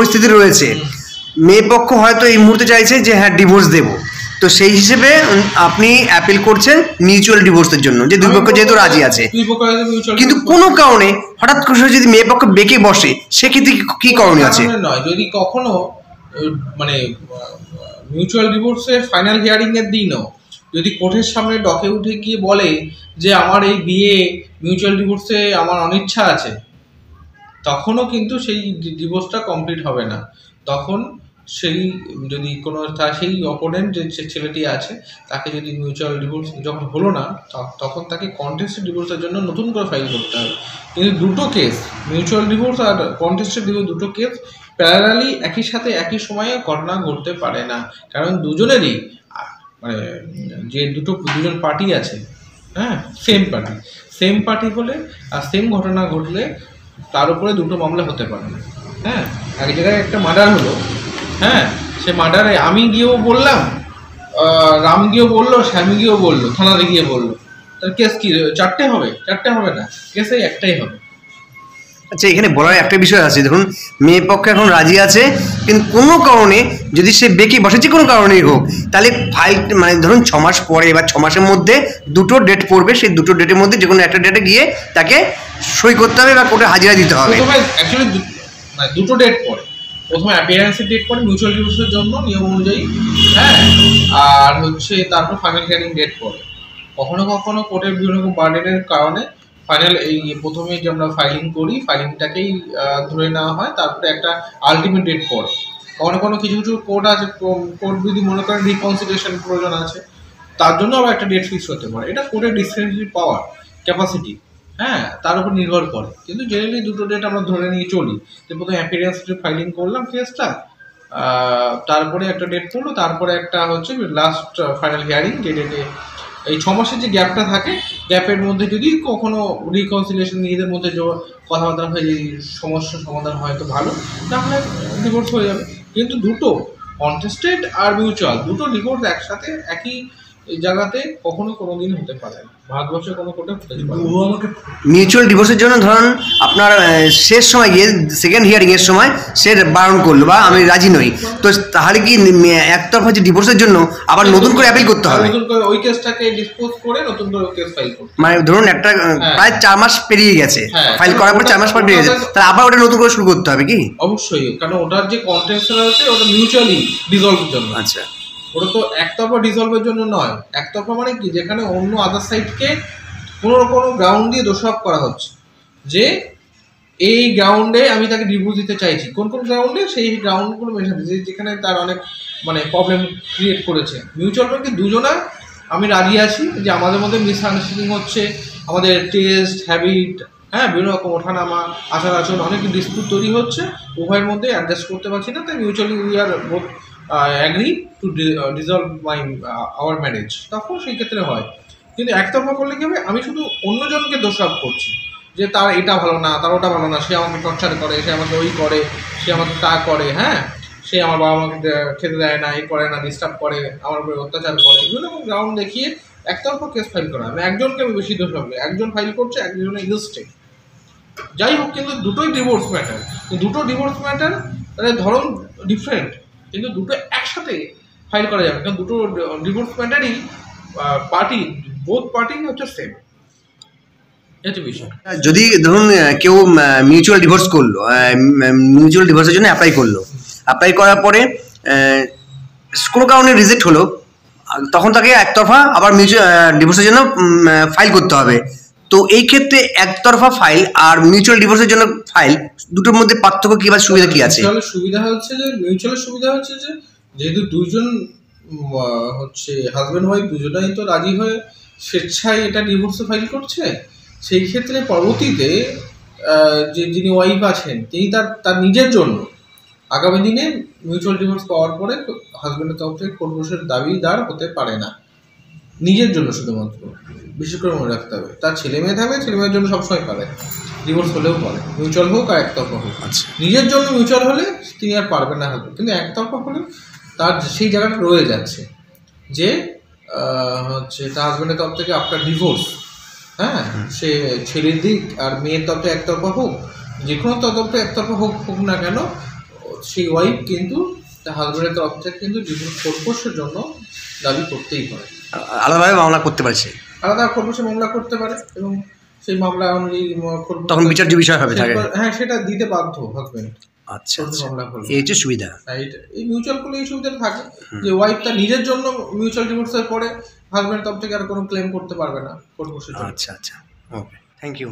পরিস্থিতি রয়েছে, মেয়ে পক্ষ হয়তো এই মুহূর্তে চাইছে যে হ্যাঁ ডিভোর্স দেব, তো সেই হিসেবে আপনি অ্যাপিল করছেন মিউচুয়াল ডিভোর্সের জন্য, যে দুই পক্ষ যেহেতু রাজি আছে। কিন্তু কোনো কারণে হঠাৎ করে যদি মেয়ে পক্ষ বেঁকে বসে, সেক্ষেত্রে কি করণীয় আছে? নয়, যদি কখনো মানে মিউচুয়াল ডিভোর্সের ফাইনাল হিয়ারিং এর দিনও যদি কোর্টের সামনে ডকে উঠে গিয়ে বলে যে আমার এই বিয়ে মিউচুয়াল ডিভোর্সে আমার অনিচ্ছা আছে, তখনও কিন্তু সেই ডিভোর্সটা কমপ্লিট হবে না। তখন সেই যদি কোনো সেই অপোনেন্ট যে ছেলেটি আছে তাকে যদি মিউচুয়াল ডিভোর্স যখন হলো না, তখন তাকে কন্টেস্টেড ডিভোর্সের জন্য নতুন করে ফাইল করতে হবে। কিন্তু দুটো কেস, মিউচুয়াল ডিভোর্স আর কন্টেস্টেড ডিভোর্স, দুটো কেস প্যারালালি একই সাথে একই সময়ে ঘটনা ঘটতে পারে না। কারণ দুজনেরই মানে যে দুজন পার্টি আছে, হ্যাঁ, সেম পার্টি হলে আর সেম ঘটনা ঘটলে তার উপরে দুটো মামলা হতে পারে না। হ্যাঁ, এক জায়গায় একটা মার্ডার হলো, হ্যাঁ, সে মার্ডারে আমি গিয়েও বললাম, রাম গিয়েও বললো, শ্যামি গিয়েও বললো, থানাতে গিয়ে বললো, তার কেস কি চারটে হবে? চারটে হবে না, কেস একটাই হবে। আচ্ছা, এখানে বলার একটা বিষয় আছে, দেখুন মেয়ে পক্ষ এখন রাজি আছে, কিন্তু কোনো কারণে যদি সে বেঁকে বসে, যে কোনো কারণেই হোক, তাহলে ফাইল মানে ধরুন 6 মাস পরে বা 6 মাসের মধ্যে দুটো ডেট পড়বে, সেই দুটো ডেটের মধ্যে যে কোনো একটা ডেটে গিয়ে তাকে সই করতে হবে বা কোর্টে হাজিরা দিতে হবে। অ্যাকচুয়ালি দুটো ডেট পড়ে, প্রথমে অ্যাপিয়ারেন্সের ডেট পড়ে মিউচুয়াল ডিভোর্সের জন্য নিয়ম অনুযায়ী, হ্যাঁ, আর হচ্ছে তারপর ফাইনাল হিয়ারিং ডেট পড়ে। কখনো কখনো কোর্টের বিভিন্ন রকম বার্ডেনের কারণে ফাইনাল এই প্রথমে যে আমরা ফাইলিং করি, ফাইলিংটাকেই ধরে নেওয়া হয়, তারপরে একটা আলটিমেট ডেট পড়ে। কখনো কোনো কিছু কোর্ট আছে, কোর্ট যদি মনে করেন রিকনসিলিয়েশন প্রয়োজন আছে, তার জন্য আবার একটা ডেট ফিক্স হতে পারে। এটা কোর্টের ডিসক্রিশনারি পাওয়ার, ক্যাপাসিটি, হ্যাঁ, তার উপর নির্ভর করে। কিন্তু জেনারেলি দুটো ডেট আমরা ধরে নিয়ে চলি, যে প্রথমে অ্যাপিয়ারেন্স ফাইলিং করলাম কেসটা, তারপরে একটা ডেট পড়লো, তারপরে একটা হচ্ছে লাস্ট ফাইনাল হিয়ারিং, যে ডেটে এই 6 মাসের যে গ্যাপটা থাকে, গ্যাপের মধ্যে যদি কখনো রিকনসিলিয়েশন নিজেদের মধ্যে যে কথাবার্তা হয়ে যদি সমস্যার সমাধান হয় তো ভালো, তাহলে ডিভোর্স হয়ে যাবে। কিন্তু দুটো কন্টেস্টেড আর মিউচুয়াল দুটো ডিভোর্স একসাথে একই জায়গাতে কখনো কোনোদিন হতে পারে না, ভারতবর্ষে কোনো কোর্টে হতে পারে না। মিউচুয়াল ডিভোর্সের জন্য ধরুন আপনার শেষ সময় গিয়ে সেকেন্ড হিয়ারিং এর সময় সে বারণ করলো বা আমি রাজি নই, তো তাহলে কি একতরফা যে ডিভোর্সের জন্য আবার নতুন করে অ্যাপিল করতে হবে? নতুন করে ওই কেসটাকে ডিসপোজ করে নতুন করে কেস ফাইল করতে, মানে ধরুন একটা প্রায় 4 মাস পেরিয়ে গেছে, ফাইল করার পর 4 মাস পর পেরিয়ে গেছে, তাহলে আবার ওটা নতুন করে শুরু করতে হবে কি? অবশ্যই, কারণ ওটার যে কন্টেন্টস আছে ওটা মিউচুয়ালি ডিসলভের জন্য। আচ্ছা, ওটা তো একতরফা ডিসলভের জন্য নয়। একতরফা মানে কি, যেখানে অন্য আদার সাইডকে কোনো গ্রাউন্ড দিয়ে দোষারোপ করা হচ্ছে যে এই গ্রাউন্ডে আমি তাকে ডিভোর্স দিতে চাইছি, কোন গ্রাউন্ডে, সেই গ্রাউন্ডগুলো মেশাতে, যেখানে তার অনেক মানে প্রবলেম ক্রিয়েট করেছে। মিউচুয়াল ব্যাংকে দুজনা আমি রাজি আছি যে আমাদের মধ্যে মিসআন্ডারস্ট্যান্ডিং হচ্ছে, আমাদের টেস্ট, হ্যাবিট, হ্যাঁ, বিভিন্ন রকম ওঠানামা, আচার আচরণ, অনেক ডিসপিউট তৈরি হচ্ছে, উভয়ের মধ্যে অ্যাডজাস্ট করতে পারছি না, তাই mutually we are both agree to dissolve our marriage, তখন সেই ক্ষেত্রে হয়। কিন্তু একতরফা করলে কি হবে, আমি শুধু অন্যজনকে দোষারোপ করছি যে তার এটা ভালো না, তার ওটা ভালো না, সে আমাকে টর্চার করে, সে আমাকে ওই করে, সে আমাকে তা করে, হ্যাঁ, সে আমার বাবা মাকে খেতে দেয় না, এই করে না, ডিস্টার্ব করে, আমার উপরে অত্যাচার করে, বিভিন্ন রকম গ্রাউন্ড দেখিয়ে একতরফা কেস ফাইল করা। আমি একজনকে আমি বেশি দোষ হবে, একজন ফাইল করছে, একজন এগেনস্টে, যাই হোক, কিন্তু দুটোই ডিভোর্স ম্যাটার। দুটো ডিভোর্স ম্যাটার, তাহলে ধরন ডিফারেন্ট, কিন্তু দুটো একসাথে ফাইল করা যাবে, কারণ দুটো ডিভোর্স ম্যাটারই পার্টি, বোথ পার্টি হচ্ছে সেম। যদি ধরুন কেউ মিউচুয়াল ডিভোর্স করলো, মিউচুয়াল ডিভোর্সের জন্য অ্যাপ্লাই করার পরে কোনো কারণে রিজেক্ট হলো, তখন তাকে একতরফা আবার মিউচুয়াল ডিভোর্সের জন্য ফাইল করতে হবে। তো এই ক্ষেত্রে একতরফা ফাইল আর মিউচুয়াল ডিভোর্সের জন্য ফাইল, দুটোর মধ্যে পার্থক্য কি বা সুবিধা কি আছে? সুবিধা হচ্ছে যে মিউচুয়ালের সুবিধা হচ্ছে যে যেহেতু দুজন হচ্ছে হাজব্যান্ড ওয়াইফ দুজনেই তো রাজি হয়ে স্বেচ্ছায় এটা ডিভোর্সে ফাইল করছে, সেই ক্ষেত্রে পরবর্তীতে যে যিনি ওয়াইফ আছেন তিনি তার নিজের জন্য আগামী দিনে মিউচুয়াল ডিভোর্স পাওয়ার পরে হাজব্যান্ডের তরফ থেকে কোর্টের দাবিদার হতে পারে না, নিজের জন্য শুধুমাত্র। বিশেষ করে মনে রাখতে হবে, তার ছেলে মেয়ে থাকলে ছেলে মেয়ের জন্য সবসময় পারে, ডিভোর্স হলেও পারে, মিউচুয়াল হোক আর একতরফা হোক। আচ্ছা, নিজের জন্য মিউচুয়াল হলে তিনি আর পারবেন না হাজব্যান্ড, কিন্তু একতরফা হলে তার সেই জায়গাটা রয়ে যাচ্ছে যে হচ্ছে তার হাজব্যান্ডের তরফ থেকে আফটার ডিভোর্স, হ্যাঁ, সে ছেলের দিক আর মেয়ের তরফে একতরফা হোক, যে কোনো তরফে একতরফা হোক না কেন, সেই ওয়াইফ কিন্তু তার হাজব্যান্ডের তরফ থেকে কিন্তু ডিভোর্স খোরপোশের জন্য দাবি করতেই পারে, আলাদাভাবে মামলা করতে পারছে, আলাদা খোরপোশে মামলা করতে পারে এবং সেই মামলা অনুযায়ী তখন বিচার্য বিষয় হবে থাকে। হ্যাঁ, সেটা দিতে বাধ্য হাজব্যান্ড। আচ্ছা, এই হচ্ছে সুবিধা। এই মিউচুয়াল করলে এই সুবিধাটা থাকে যে ওয়াইফ তার নিজের জন্য মিউচুয়াল ডিভোর্সের পরে হাজব্যান্ড তরফ থেকে আর কোনো ক্লেম করতে পারবে না খোরপোশের জন্য। আচ্ছা, ওকে, থ্যাংক ইউ।